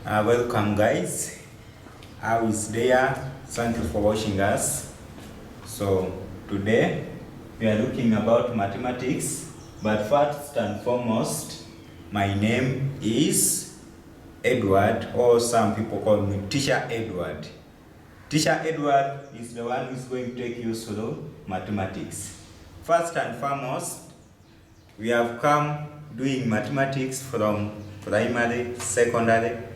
Welcome guys. How is there? Thank you for watching us. So today we are looking about mathematics, but first and foremost, my name is Edward, or some people call me Teacher Edward. Teacher Edward is the one who is going to take you through mathematics. First and foremost, we have come doing mathematics from primary, secondary,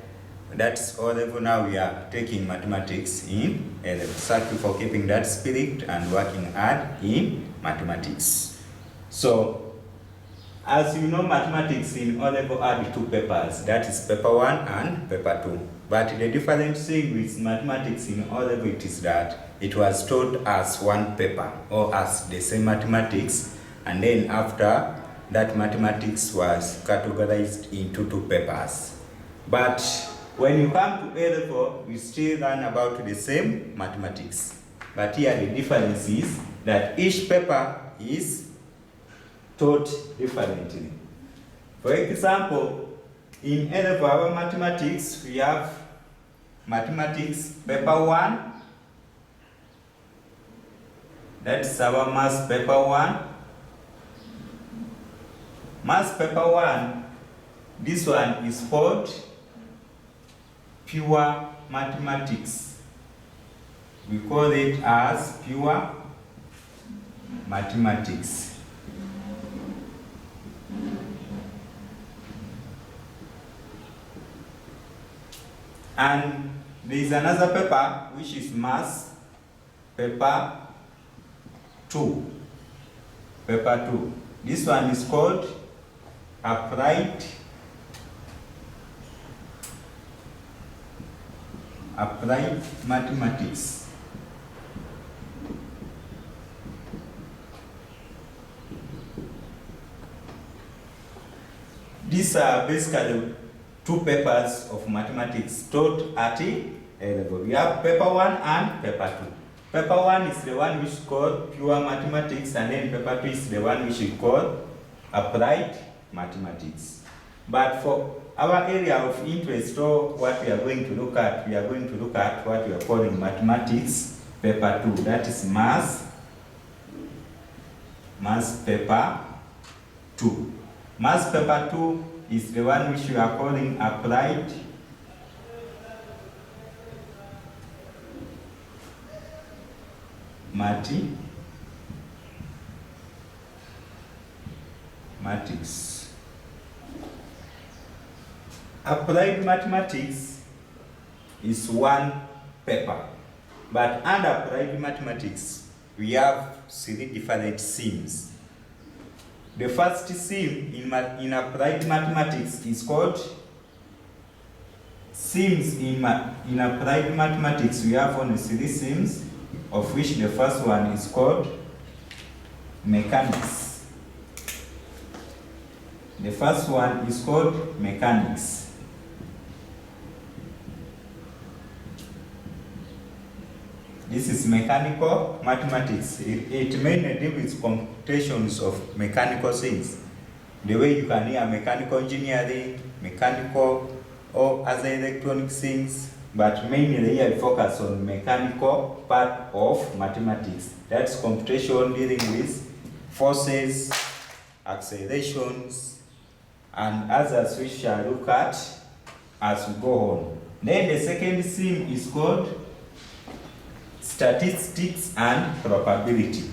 that's all level. Now we are taking mathematics in A-level. Thank you for keeping that spirit and working hard in mathematics. So, as you know, mathematics in O-level had two papers, that is paper 1 and paper 2. But the different thing with mathematics in O-level is that it was taught as one paper, or as the same mathematics, and then after that mathematics was categorized into two papers. But when you come to A-level, you still learn about the same mathematics. But here the difference is that each paper is taught differently. For example, in A-level our mathematics, we have mathematics paper 1. That's our maths paper 1. Maths paper 1, this one is called pure mathematics. We call it as pure mathematics. And there is another paper which is maths paper 2. Paper 2. This one is called applied mathematics. These are basically two papers of mathematics taught at A-level. We have paper 1 and paper 2. Paper 1 is the one which is called pure mathematics, and then paper 2 is the one which is called applied mathematics. But for our area of interest, or what we are going to look at, we are going to look at what we are calling mathematics paper 2. That is maths paper 2. Maths paper 2 is the one which we are calling applied mathematics. Applied mathematics is one paper, but under applied mathematics we have three different themes. The first theme in applied mathematics is called themes. In applied mathematics we have only three themes, of which the first one is called mechanics. The first one is called mechanics. This is mechanical mathematics. It mainly deals with computations of mechanical things. The way you can hear mechanical engineering, mechanical or other electronic things, but mainly here we focus on mechanical part of mathematics. That's computation dealing with forces, accelerations, and others which shall look at as we go on. Then the second theme is called statistics and probability.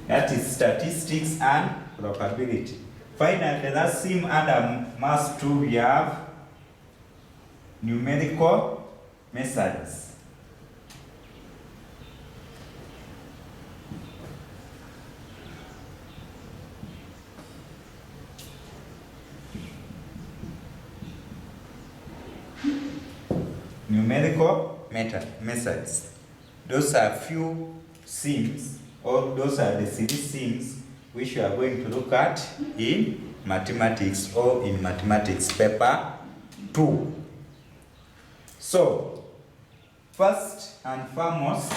That is statistics and probability. Finally, the last theme under Maths 2 we have numerical methods. Numerical methods. Those are few themes, or those are the three themes which we are going to look at in mathematics or in mathematics paper 2. So, first and foremost,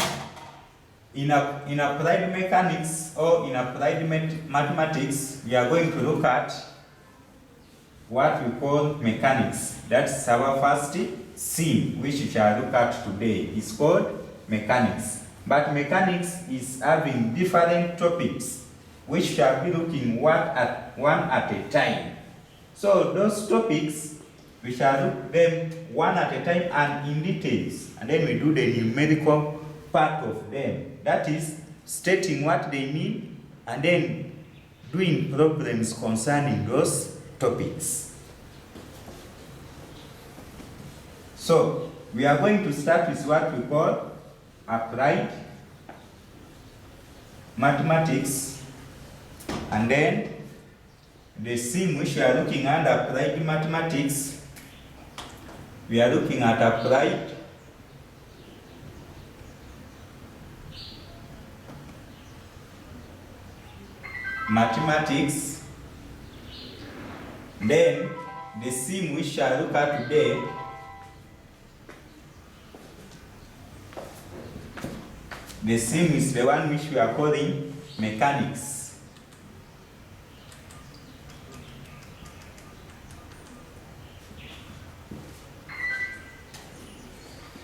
in applied mechanics or in applied mathematics, we are going to look at what we call mechanics. That's our first theme, which we shall look at today. It's called mechanics. But mechanics is having different topics, which shall be looking one at a time. So those topics, we shall look them one at a time and in details, and then we do the numerical part of them. That is stating what they mean and then doing problems concerning those topics. So we are going to start with what we call applied mathematics, and then the theme which we are looking at applied mathematics, we are looking at applied mathematics. Then the theme we shall look at today, the theme is the one which we are calling mechanics.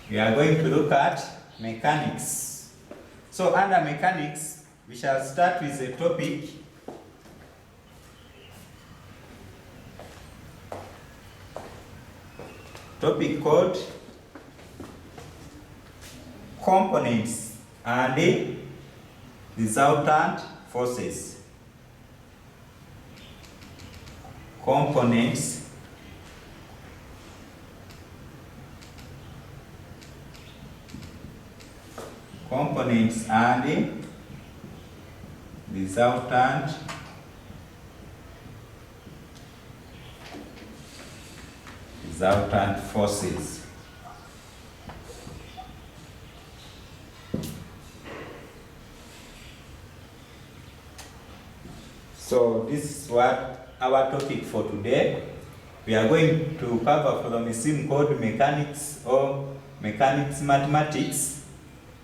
We are going to look at mechanics. So under mechanics, we shall start with a topic called components and the resultant forces. Components and the resultant forces. So this is what our topic for today. We are going to cover from a theme called mechanics or mechanics mathematics.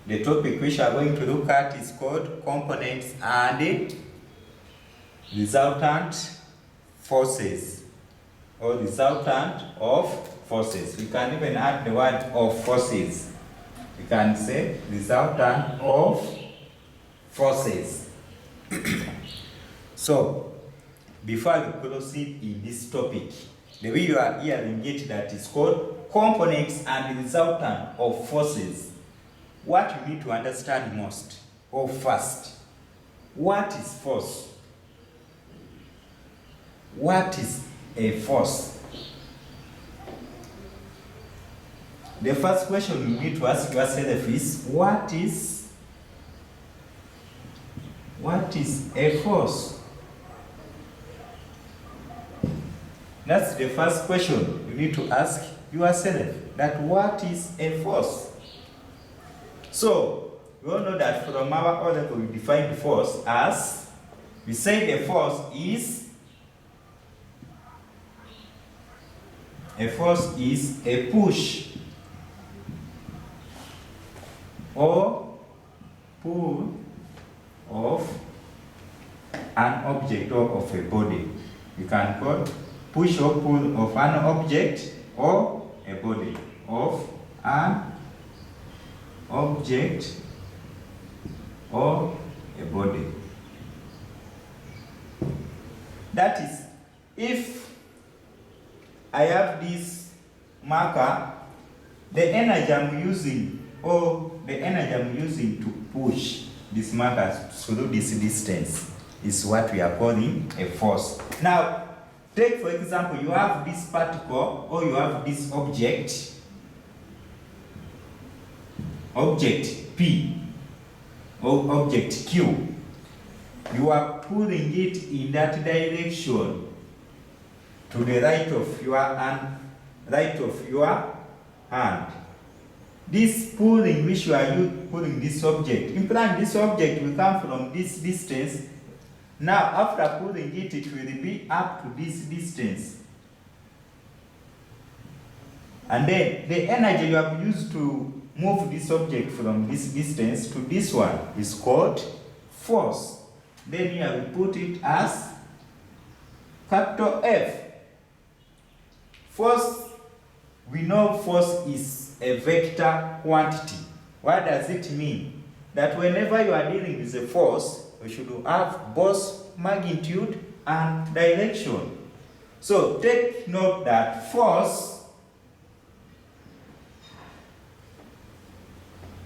The topic which we are going to look at is called components and resultant forces or resultant of forces. We can even add the word of forces. We can say resultant of forces. So, before we proceed in this topic, the way you are hearing it, that is called components and resultant of forces. What you need to understand most or first, what is force? What is a force? The first question you need to ask yourself is, what is a force? That's the first question you need to ask yourself, that what is a force? So, we all know that from our O-level we define force as, we say the force is a push or pull of an object or of a body. You can call push or pull of an object or a body, of an object or a body. That is, if I have this marker, the energy I'm using to push this marker through this distance is what we are calling a force. Now, take for example, you have this particle or you have this object P or object Q. You are pulling it in that direction to the right of your hand. This pulling which you are pulling this object, implying this object will come from this distance. Now, after pulling it, it will be up to this distance. And then the energy you have used to move this object from this distance to this one is called force. Then here we put it as capital F. Force, we know force is a vector quantity. What does it mean? That whenever you are dealing with a force, you should have both magnitude and direction. So take note that force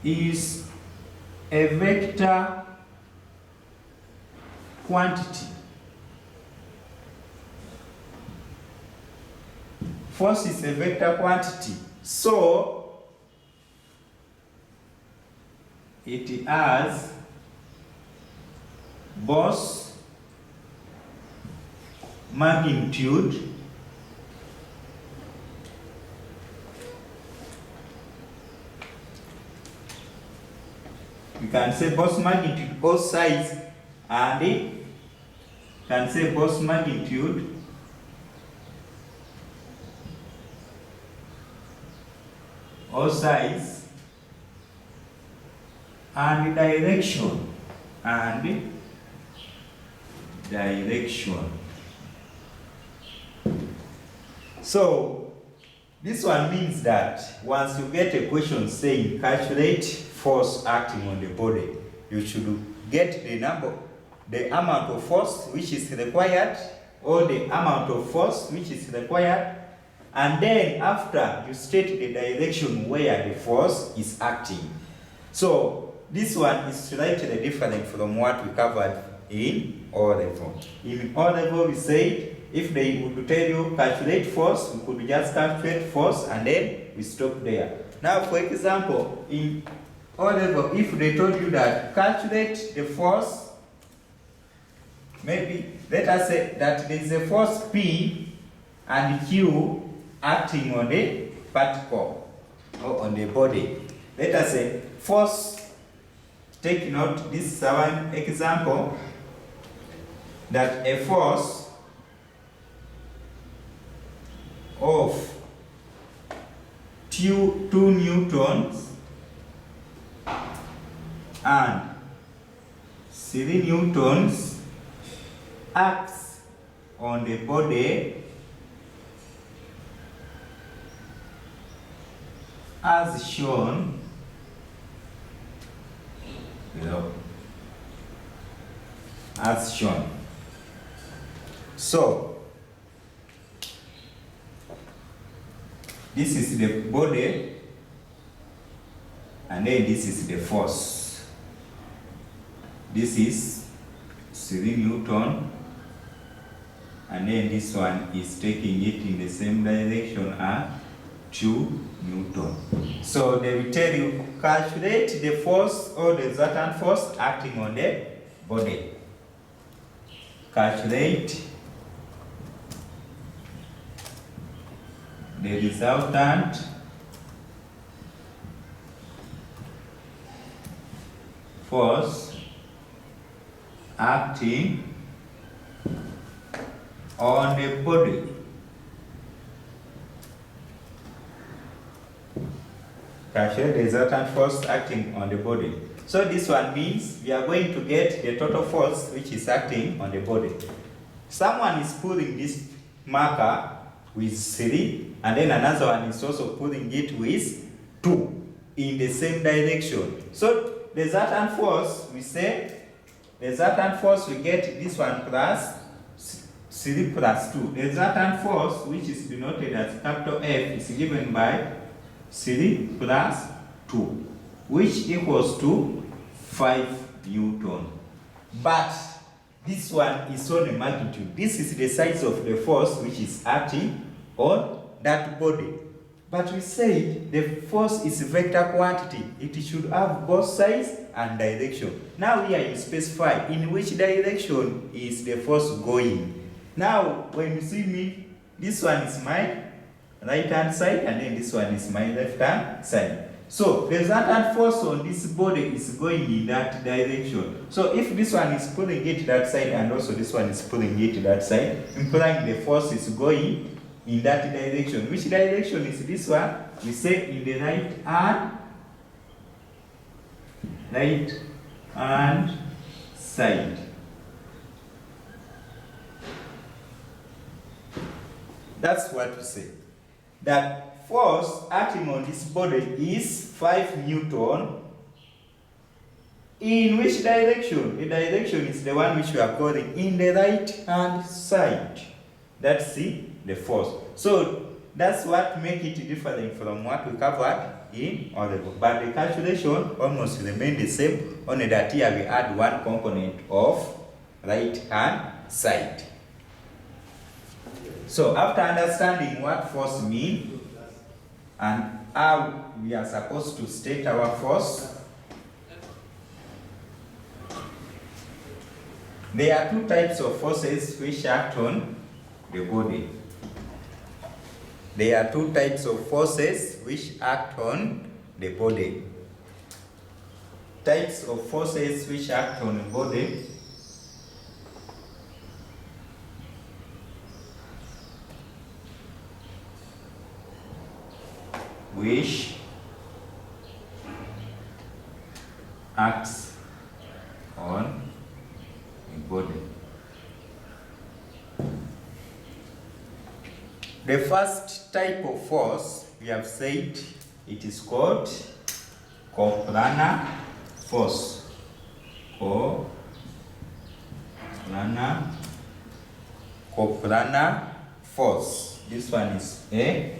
is a vector quantity. Force is a vector quantity. So it has both magnitude you can say both magnitude, both size, and it can say both magnitude or size and direction So this one means that once you get a question saying calculate force acting on the body, you should get the amount of force which is required, or the amount of force which is required, and then after you state the direction where the force is acting. So this one is slightly different from what we covered in O level. In O level we said if they would tell you calculate force, we could just calculate force and then we stop there. Now for example, in O level, if they told you that calculate the force, maybe let us say that there is a force P and Q acting on the particle or on the body. Let us say force, take note, this is our example, that a force of 2 newtons and 3 newtons acts on the body as shown below. As shown. So this is the body and then this is the force. This is 3 Newton and then this one is taking it in the same direction as 2 Newton. So they will tell you calculate the force or the resultant force acting on the body. Calculate the resultant force acting on the body. Calculate the resultant force acting on the body. So this one means we are going to get the total force which is acting on the body. Someone is pulling this marker with 3 and then another one is also pulling it with 2 in the same direction. So the resultant force, we say, the resultant force we get this one plus 3 plus 2. The resultant force, which is denoted as capital F, is given by 3 plus 2, which equals to 5 Newton. But this one is only magnitude. This is the size of the force which is acting on that body. But we say the force is vector quantity. It should have both size and direction. Now here you specify in which direction is the force going. Now when you see me, this one is my right hand side and then this one is my left hand side. So the resultant force on this body is going in that direction. So if this one is pulling it that side and also this one is pulling it that side, implying the force is going in that direction. Which direction is this one? We say in the right hand side. That's what we say. That force acting on this body is 5 Newton. In which direction? The direction is the one which we are calling in the right hand side. That's the force. So that's what makes it different from what we covered in other book. But the calculation almost remains the same, only that here we add one component of right hand side. So after understanding what force means and how we are supposed to state our force, there are 2 types of forces which act on the body. There are 2 types of forces which act on the body. Types of forces which act on the body. Which acts on the body. The first type of force, we have said, it is called coplanar force. Coplanar force. This one is A.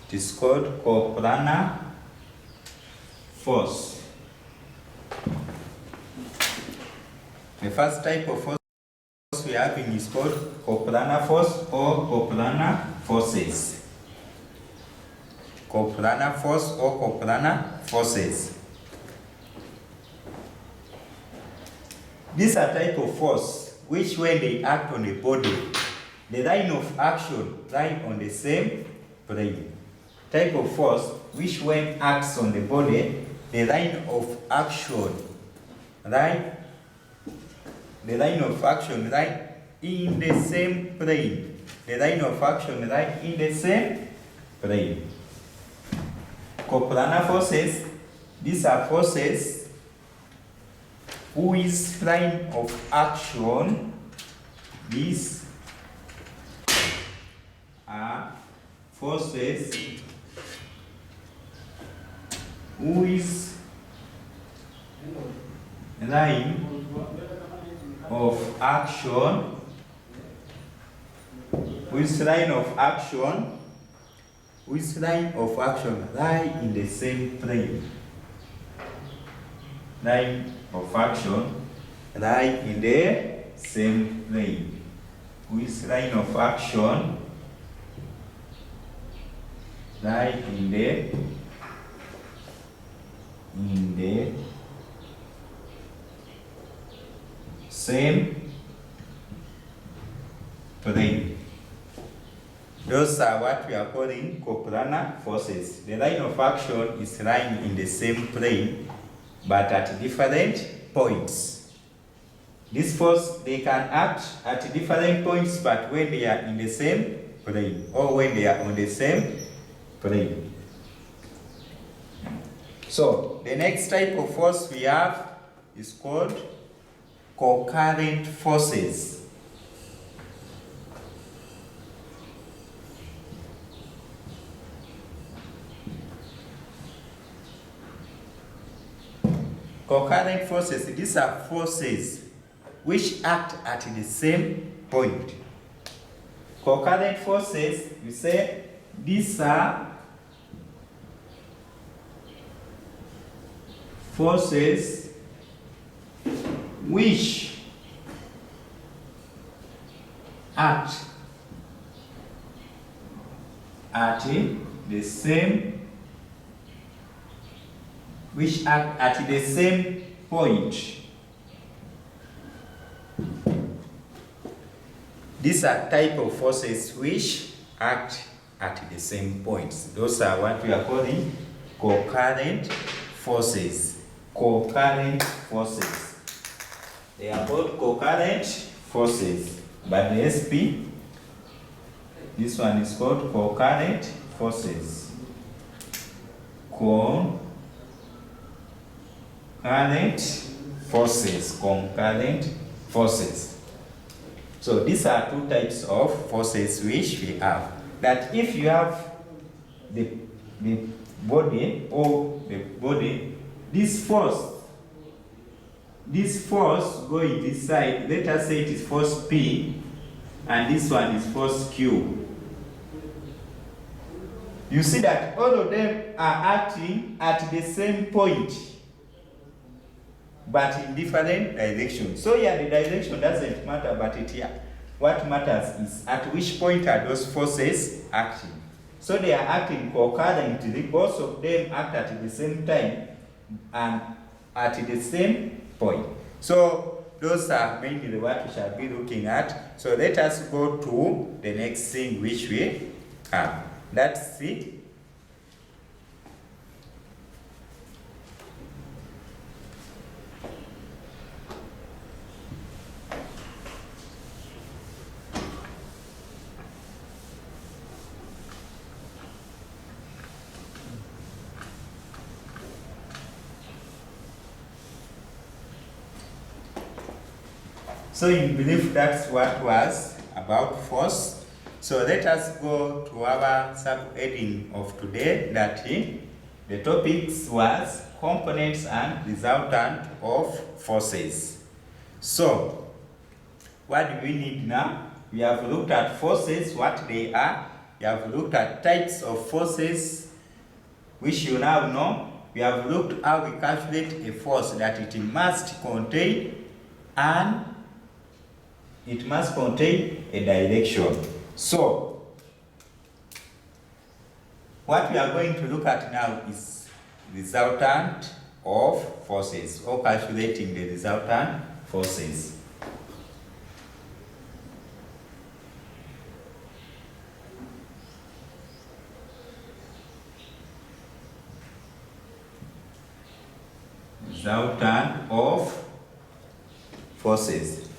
It is called coplanar force. The first type of force we are having is called coplanar force or coplanar forces. Coplanar force or coplanar forces. These are type of force which when they act on the body, the line of action lie on the same plane. Type of force which when acts on the body, the line of action lie in the same plane. The line of action lie in the same plane. Coplanar forces, these are forces whose line of action, these are forces whose line of action, lie in the same plane. Line of action lie in the same plane. Whose line of action lie in the same plane. Those are what we are calling coplanar forces. The line of action is lying in the same plane, but at different points. This force, they can act at different points, but when they are in the same plane, or when they are on the same plane. So, the next type of force we have is called concurrent forces. Concurrent forces, these are forces which act at the same point. Concurrent forces, we say, these are forces which act at the same point. These are type of forces which act at the same points. Those are what we are calling concurrent forces. Concurrent forces. They are both concurrent forces. But the SP, this one is called concurrent forces. Concurrent forces. Concurrent forces. So these are two types of forces which we have. That if you have the body, this force going this side, let us say it is force P, and this one is force Q. You see that all of them are acting at the same point, but in different directions. So yeah, the direction doesn't matter, but what matters is at which point are those forces acting. So they are acting concurrently, both of them act at the same time and at the same point. So those are mainly what we shall be looking at. So let us go to the next thing which we have. Let's see. So in brief, that's what was about force. So let us go to our sub-heading of today, that the topics was components and resultant of forces. So what do we need now? We have looked at forces, what they are. We have looked at types of forces, which you now know. We have looked how we calculate a force, that it must contain a direction. So what we are going to look at now is resultant of forces, or calculating the resultant forces. Resultant of forces.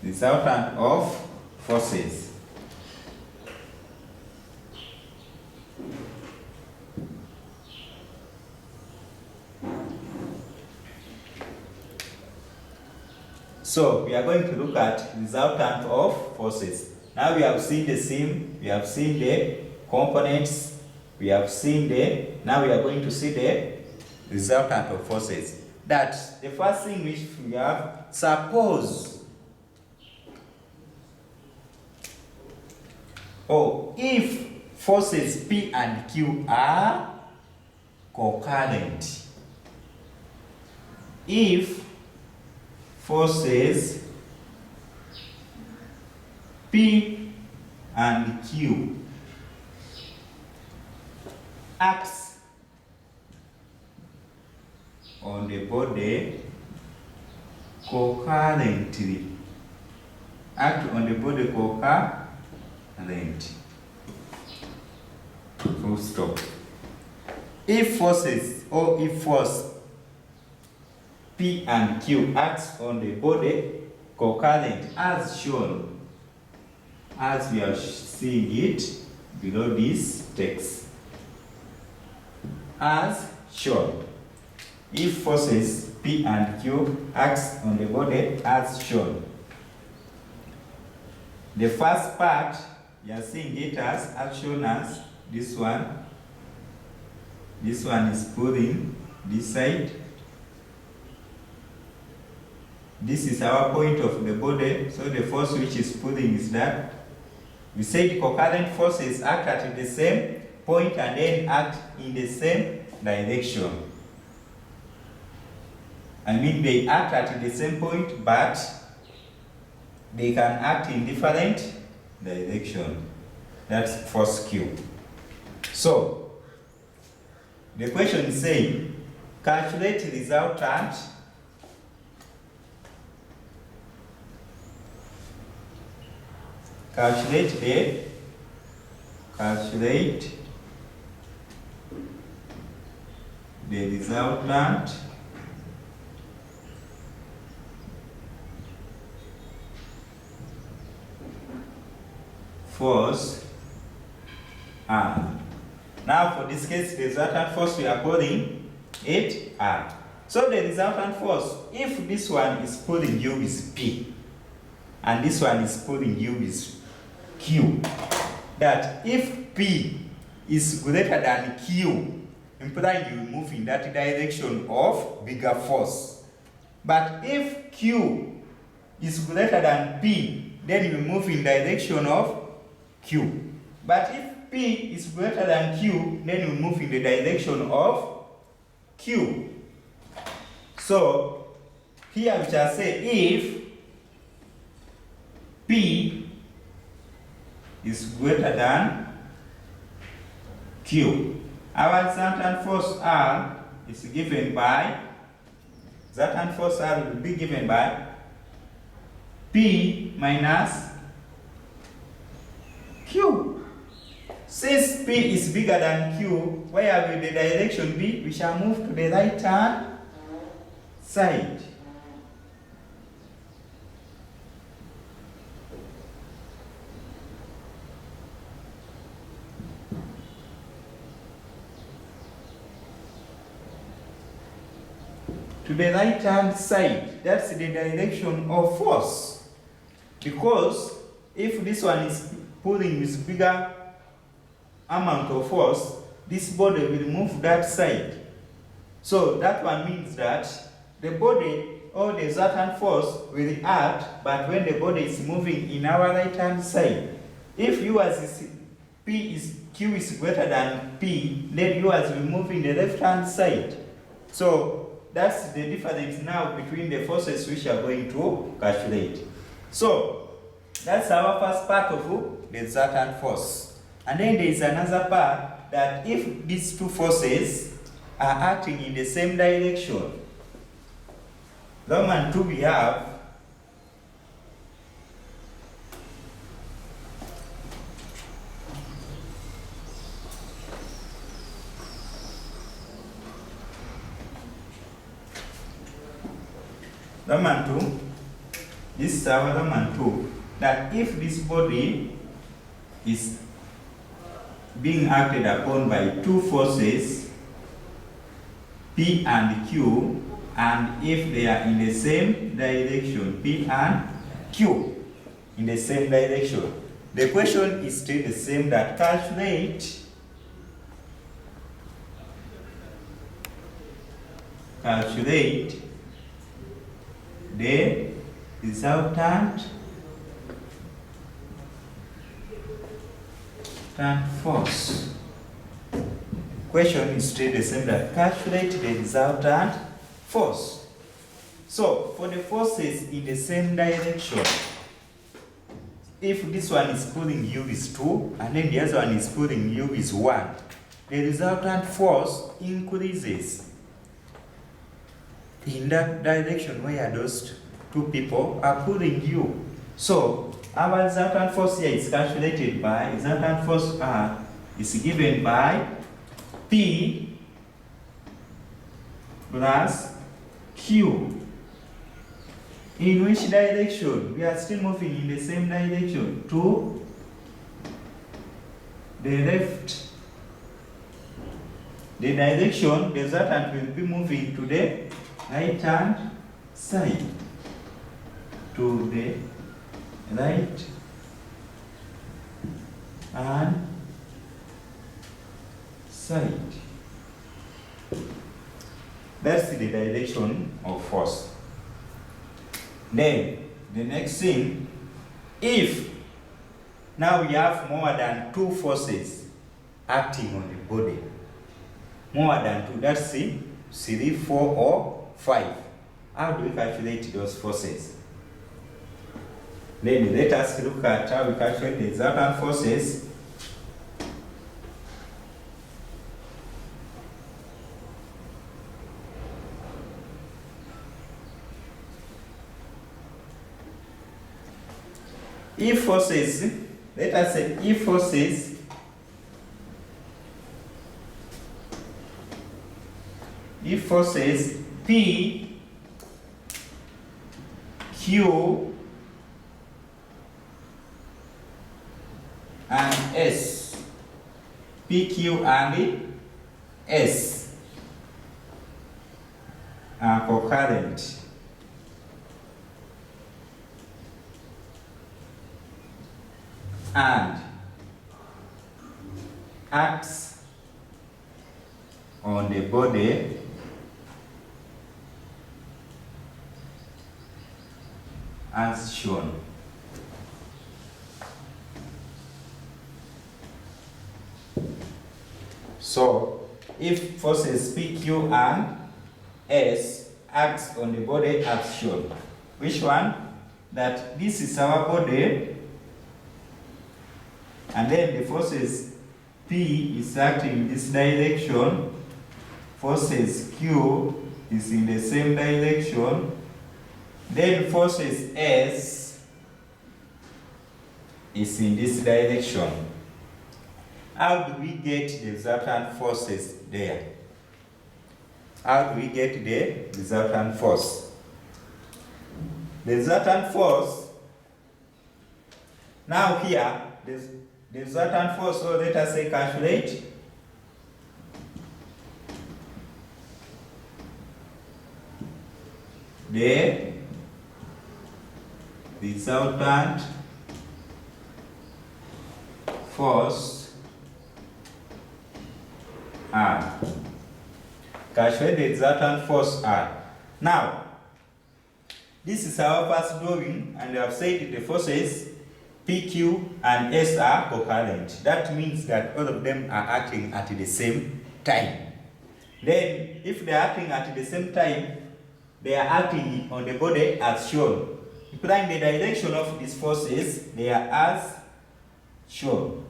Resultant of forces. So we are going to look at resultant of forces. Now we have seen the same, we have seen the components, we have seen now we are going to see the resultant of forces. That the first thing which we have, suppose if forces P and Q are concurrent. If forces P and Q acts on the body concurrently. Act on the body concurrently. Full stop. If force P and Q acts on the body concurrent, as shown, as we are seeing it below this text, as shown. If forces P and Q acts on the body as shown. The first part, you are seeing it as shown as this one. This one is pulling this side. This is our point of the body, so the force which is pulling is that. We said concurrent forces act at the same point and then act in the same direction. I mean, they act at the same point, but they can act in different directions. That's force Q. So, the question is saying, calculate resultant calculate the resultant force R. Now for this case, the resultant force we are calling it R. So the resultant force, if this one is pulling you with P, and this one is pulling you with Q, that if P is greater than Q, implying you move in that direction of bigger force. But if Q is greater than P, then you move in direction of Q. But if P is greater than Q, then you move in the direction of Q. So here we shall say if P is greater than Q, our resultant force R is given by, resultant force R will be given by P minus Q. Since P is bigger than Q, where will the direction be? We shall move to the right hand side. To the right hand side, that's the direction of force. Because if this one is pulling with bigger amount of force, this body will move that side. So that one means that the body or the resultant force will act, but when the body is moving in our right hand side. If yours is Q is greater than P, then yours will move in the left hand side. So that's the difference now between the forces which are going to calculate. So that's our first part of the resultant force. And then there is another part that if these two forces are acting in the same direction, Roman 2 we have Roman 2, this is our Roman 2, that if this body is being acted upon by two forces, P and Q, and if they are in the same direction, P and Q, in the same direction, the question is still the same, that calculate the resultant force. Question is still the same, that calculate the resultant force. So for the forces in the same direction, if this one is pulling you with 2 and then the other one is pulling you with 1, the resultant force increases in that direction where those two people are pulling you. So our resultant force here is calculated by, resultant force R is given by P plus Q. In which direction? We are still moving in the same direction, to the left. The direction, the resultant will be moving to the right hand side. To the right hand side. That's the direction of force. Then the next thing, if now we have more than two forces acting on the body, more than two, that's 3, 4, or 5. How do we calculate those forces? Then let us look at how we calculate the resultant forces. If forces, let us say if forces if forces P, Q, and S, P, Q, and S are concurrent, and acts on the body as shown. So, if forces P, Q, and S acts on the body as shown, which one? That this is our body, and then the forces P is acting in this direction, forces Q is in the same direction, then forces S is in this direction. How do we get the resultant forces there? How do we get the resultant force? The resultant force, now here, the resultant force, so let us say calculate. The resultant force R. Calculate the resultant force R. Now, this is our first drawing, and we have said the forces P, Q, and S are concurrent. That means that all of them are acting at the same time. Then, if they are acting at the same time, they are acting on the body as shown. Implying the direction of these forces, they are as shown.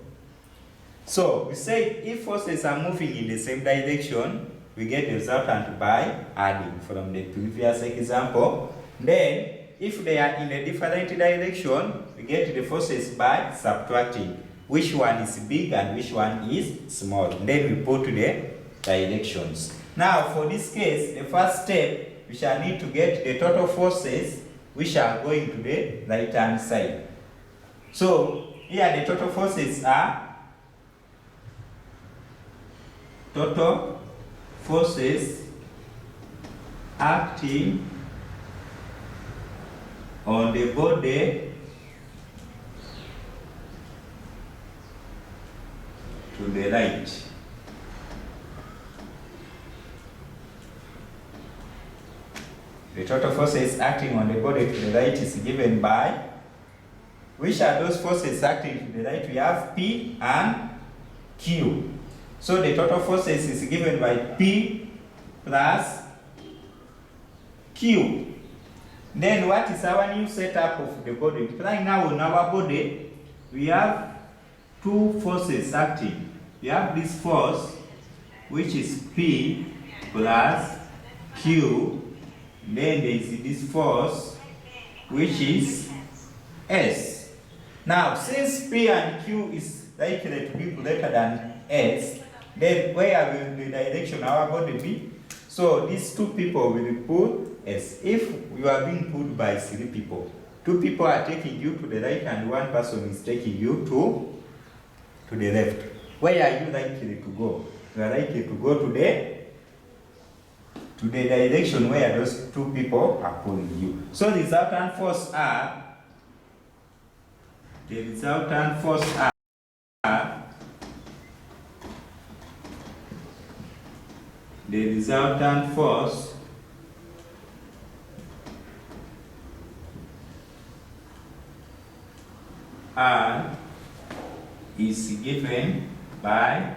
So, we say if forces are moving in the same direction, we get the resultant by adding from the previous example. Then, if they are in a different direction, we get the forces by subtracting which one is big and which one is small. Then we put the directions. Now, for this case, the first step, we shall need to get the total forces which are going to the right hand side. So, here the total forces are total forces acting on the body to the right. The total forces acting on the body to the right is given by, which are those forces acting to the right? We have P and Q. So the total forces is given by P plus Q. Then what is our new setup of the body? Right now on our body, we have two forces acting. We have this force, which is P plus Q. Then there is this force, which is S. Now, since P and Q is likely to be greater than S, then where will the direction of our body be? So these two people will pull S. If you are being pulled by 3 people, 2 people are taking you to the right and 1 person is taking you to the left. Where are you likely to go? You are likely to go to the direction where those 2 people are pulling you. So the resultant force R, the resultant force R is given by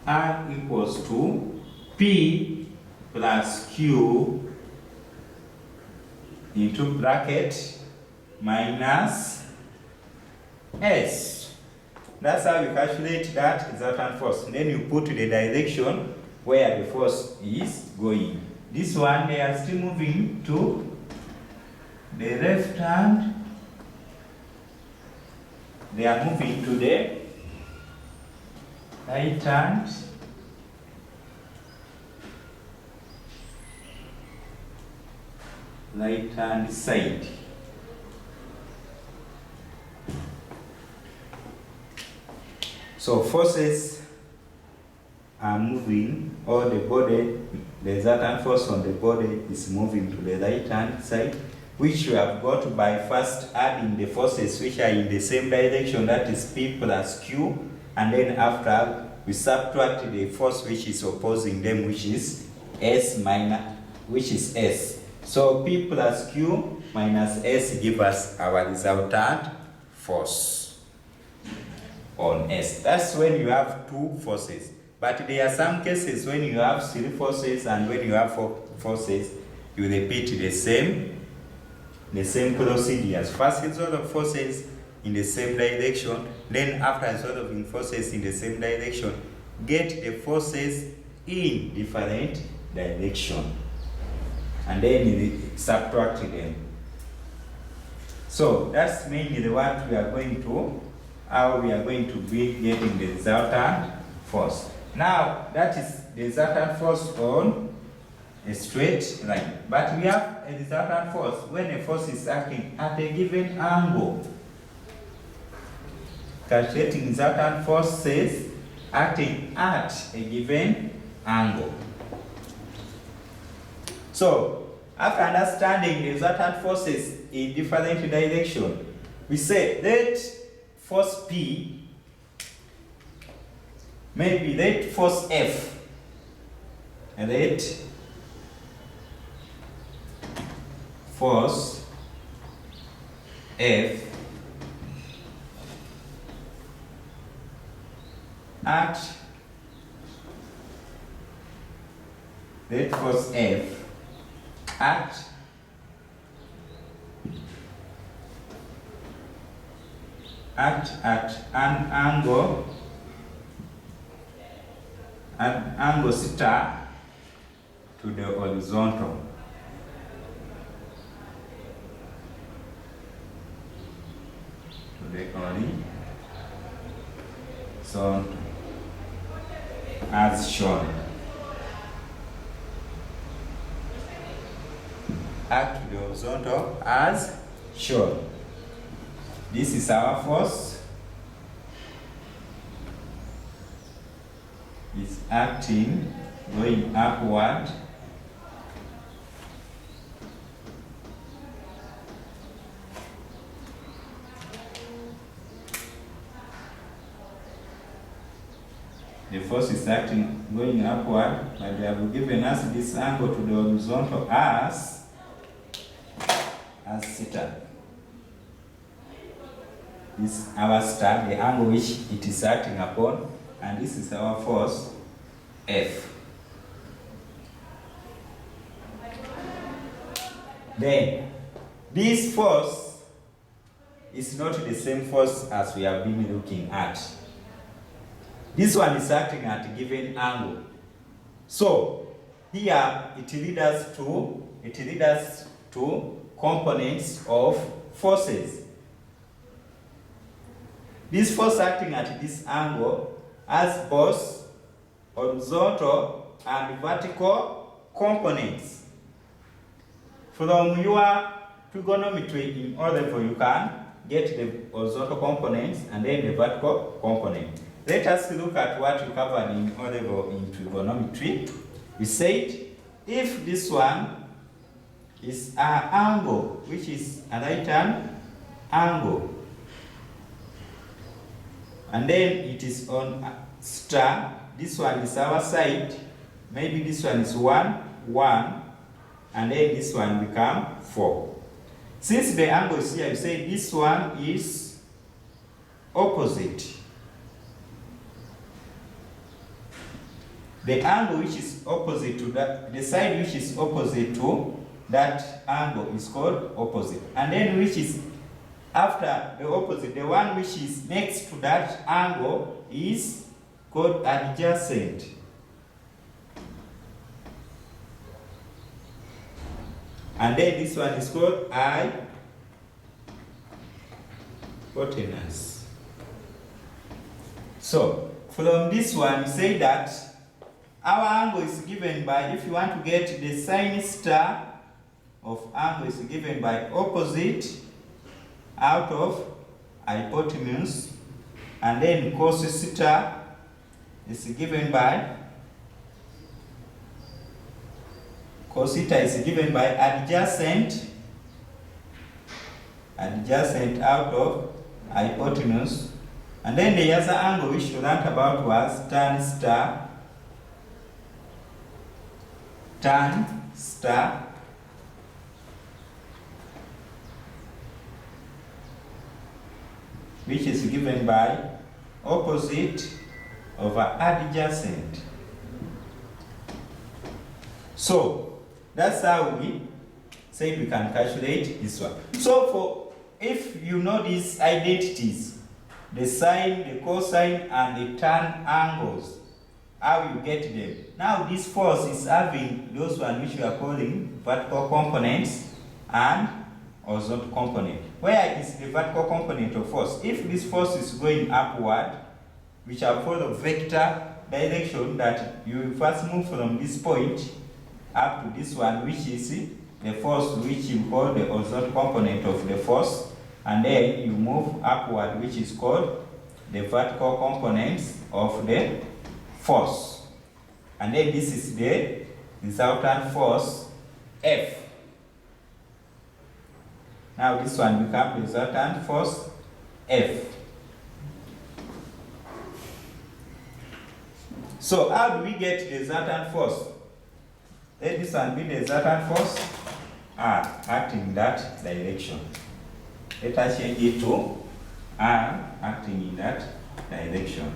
R equals to P plus Q into bracket minus S. That's how we calculate that resultant force. And then you put the direction where the force is going. This one, they are still moving to the left hand. They are moving to the right hand. right hand side. So forces are moving, or the body, the resultant force on the body is moving to the right hand side, which we have got by first adding the forces which are in the same direction, that is P plus Q, and then after we subtract the force which is opposing them, which is S. So P plus Q minus S give us our resultant force on S. That's when you have two forces. But there are some cases when you have three forces and when you have four forces, you repeat the same procedures. First, result of forces in the same direction. Then, after resolving forces in the same direction, get the forces in different direction, and then subtract them. So that's mainly what we are going to, how we are going to be getting the resultant force. Now, that is the resultant force on a straight line. But we have a resultant force when a force is acting at a given angle. Calculating resultant force says acting at a given angle. So, after understanding the resultant forces in different directions, we say let force P, maybe let force F, and let force F act, let force F act at an angle theta to the horizontal. To the horizontal, as shown. Act to the horizontal as shown. This is our force. It's acting, going upward. The force is acting, going upward, but they have given us this angle to the horizontal as theta. This is our star, the angle which it is acting upon, and this is our force F. Then, this force is not the same force as we have been looking at. This one is acting at a given angle. So, here it leads us to components of forces. This force acting at this angle has both horizontal and vertical components. From your trigonometry in O level, you can get the horizontal components and then the vertical component. Let us look at what you covered in O level in trigonometry. We said if this one is an angle, which is a right hand angle, and then it is on a star, this one is our side, maybe this one is 1, 1, and then this one become 4. Since the angle is here, you say this one is opposite. The angle which is opposite to that, the side which is opposite to that angle is called opposite. And then which is after the opposite, the one which is next to that angle is called adjacent. And then this one is called hypotenuse. So, from this one, we say that our angle is given by, if you want to get the sine star of angle is given by opposite out of hypotenuse, and then cos theta is given by adjacent out of hypotenuse, and then the other angle which we learned about was tan star which is given by opposite over adjacent. So that's how we say we can calculate this one. So if you know these identities, the sine, the cosine, and the tan angles, how you get them. Now this force is having those one which we are calling vertical components and horizontal component. Where is the vertical component of force? If this force is going upward, which are follow vector direction, that you first move from this point up to this one, which is the force which you call the horizontal component of the force, and then you move upward, which is called the vertical components of the force. And then this is the resultant force F. Now this one becomes resultant force F. So how do we get the resultant force? Let this one be the resultant force R acting in that direction. Let us change it to R acting in that direction.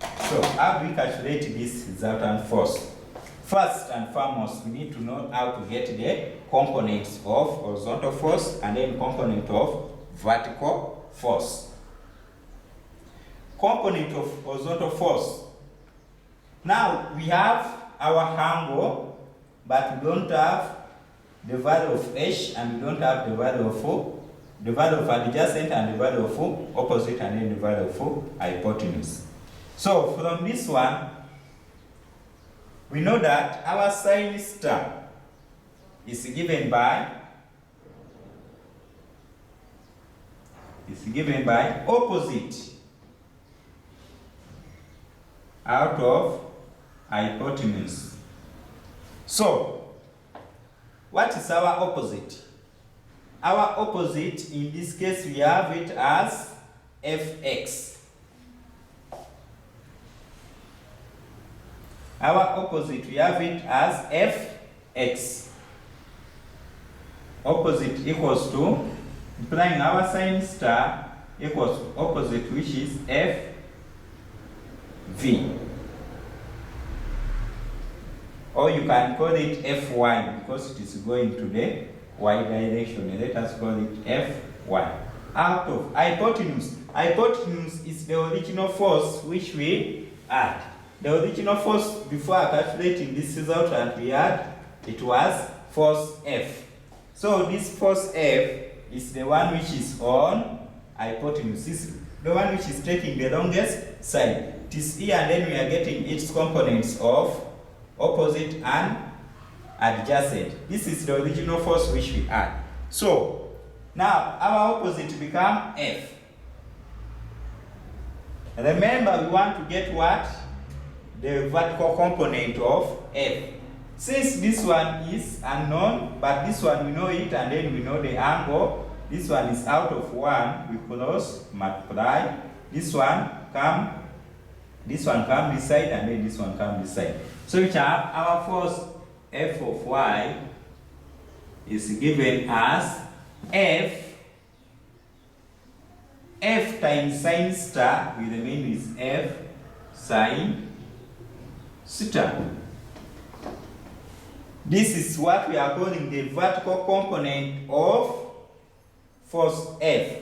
So how do we calculate this resultant force? First and foremost, we need to know how to get the components of horizontal force and then component of vertical force. Component of horizontal force. Now we have our angle, but we don't have the value of H, and we don't have the value of adjacent, and the value of opposite, and then the value of hypotenuse. So from this one, we know that our sine star is given by opposite out of hypotenuse. So what is our opposite? Our opposite in this case, we have it as Fx. Our opposite, we have it as Fx. Opposite equals to, implying our sine star equals to opposite, which is Fv. Or you can call it Fy because it is going to the y direction. Let us call it Fy. Out of hypotenuse. Hypotenuse is the original force which we add. The original force before calculating this resultant we had, it was force F. So this force F is the one which is on hypotenuse. This is the one which is taking the longest side. It is here, and then we are getting its components of opposite and adjacent. This is the original force which we add. So now our opposite become F. Remember, we want to get what? The vertical component of F. Since this one is unknown, but this one we know it, and then we know the angle. This one is out of 1, we cross, multiply. This one come this side, and then this one come this side. So we have our force F of y is given as F times sine star will remain is F sine theta. This is what we are calling the vertical component of force F.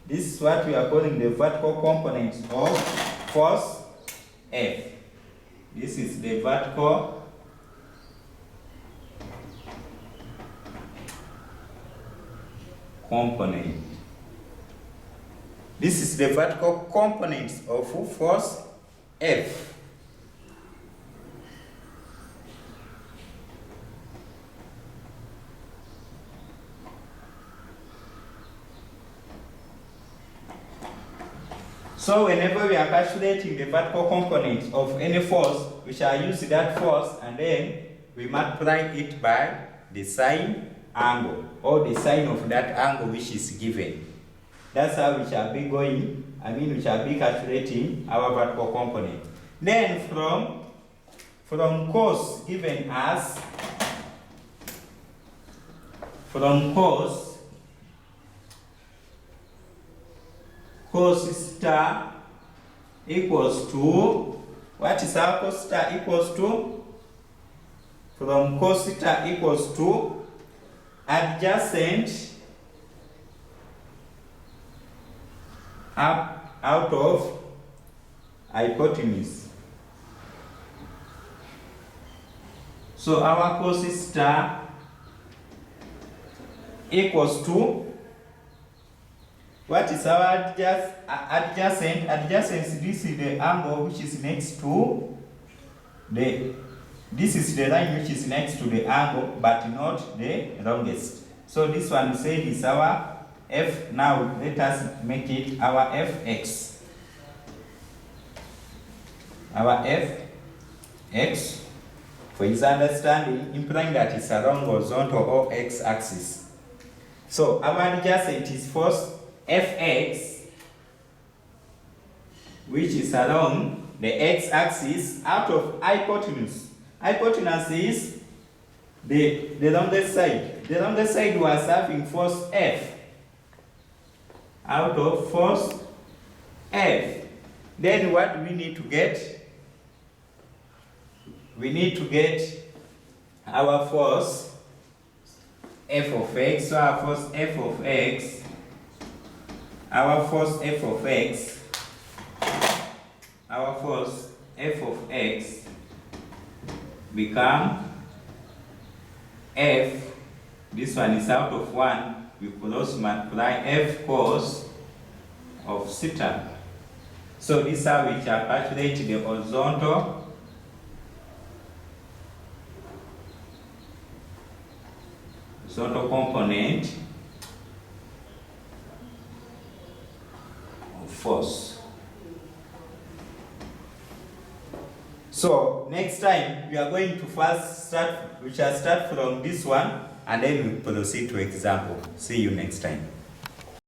This is what we are calling the vertical component of force F. This is the vertical component. This is the vertical component of force F. So whenever we are calculating the vertical component of any force, we shall use that force and then we multiply it by the sine angle or the sine of that angle which is given. That's how we shall be we shall be calculating our vertical component. Then from cos given as, cos star equals to, what is our cos star equals to? From cos star equals to adjacent up out of hypotenuse. So our cos star equals to, what is our adjacent? Adjacent, this is the angle which is next to this is the line which is next to the angle, but not the longest. So this one we say is our f. Now let us make it our fx. Our fx, for his understanding, implying that it's along horizontal or x-axis. So our adjacent is first fx, which is along the x-axis out of hypotenuse. Hypotenuse is the longest side. The longest side was having force F. Out of force F. Then what do we need to get? We need to get our force F of x. So our force F of x, our force F of x, our force F of x become F. This one is out of 1. We could also multiply F cos of theta. So this is how we shall calculate the horizontal component of force. So next time we are going to we shall start from this one and then we proceed to example. See you next time.